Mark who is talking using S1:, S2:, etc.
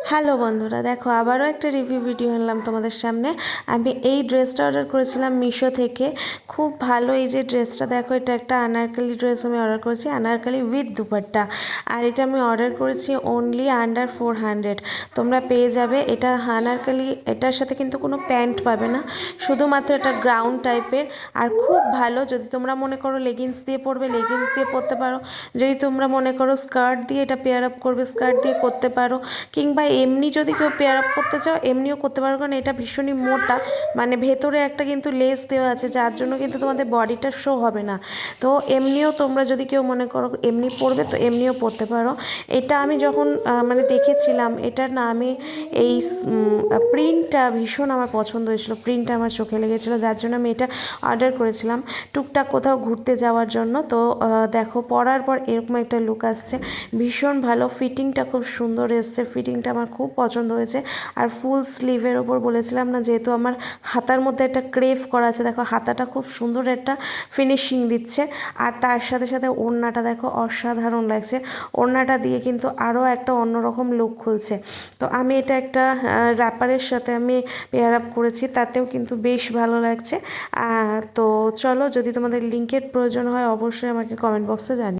S1: Hello বন্ধুরা, দেখো আবারও একটা রিভিউ ভিডিও আনলাম তোমাদের সামনে। আমি এই ড্রেসটা অর্ডার করেছিলাম মিশো থেকে। খুব ভালো। এই যে ড্রেসটা দেখো, এটা একটা আনারকলি ড্রেস আমি অর্ডার করেছি, আনারকলি উইথ দুপাট্টা। আর এটা আমি অর্ডার করেছি অনলি আন্ডার 400। তোমরা পেয়ে যাবে এটা আনারকলি। এটার সাথে কিন্তু কোনো প্যান্ট পাবে না, শুধুমাত্র এটা গ্রাউন্ড টাইপের। আর খুব ভালো, যদি তোমরা মনে করো লেগিংস দিয়ে পরবে লেগিংস দিয়ে পরতে পারো, যদি তোমরা মনে করো স্কার্ট দিয়ে এটা পেয়ার আপ করবে স্কার্ট দিয়ে করতে পারো, কিংবা এমনি যদি কেউ পেয়ার আপ করতে চাও এমনিও করতে পারো। কারণ এটা ভীষণই মোটা, মানে ভেতরে একটা কিন্তু লেস দেওয়া আছে, যার জন্য কিন্তু তোমাদের বডিটা শো হবে না। তো এমনিও তোমরা যদি কেউ মনে করো এমনি পরবে তো এমনিও পরতে পারো। এটা আমি যখন মানে দেখেছিলাম, এটার না আমি এই প্রিন্টটা ভীষণ আমার পছন্দ হয়েছিল, প্রিন্টটা আমার চোখে লেগেছিলো, যার জন্য আমি এটা অর্ডার করেছিলাম টুকটাক কোথাও ঘুরতে যাওয়ার জন্য। তো দেখো পরার পর এরকম একটা লুক আসছে, ভীষণ ভালো। ফিটিংটা খুব সুন্দর এসছে, ফিটিংটা আমার খুব পছন্দ হয়েছে। আর ফুল স্লিভের ওপর বলেছিলাম না, যেহেতু আমার হাতার মধ্যে একটা ক্রেভ করা আছে, দেখো হাতাটা খুব সুন্দর একটা ফিনিশিং দিচ্ছে। আর তার সাথে সাথে ওড়নাটা দেখো অসাধারণ লাগছে, ওড়নাটা দিয়ে কিন্তু আরও একটা অন্যরকম লুক খুলছে। তো আমি এটা একটা র্যাপারের সাথে আমি পেয়ার আপ করেছি, তাতেও কিন্তু বেশ ভালো লাগছে। তো চলো, যদি তোমাদের লিঙ্কের প্রয়োজন হয় অবশ্যই আমাকে কমেন্ট বক্সে জানিও।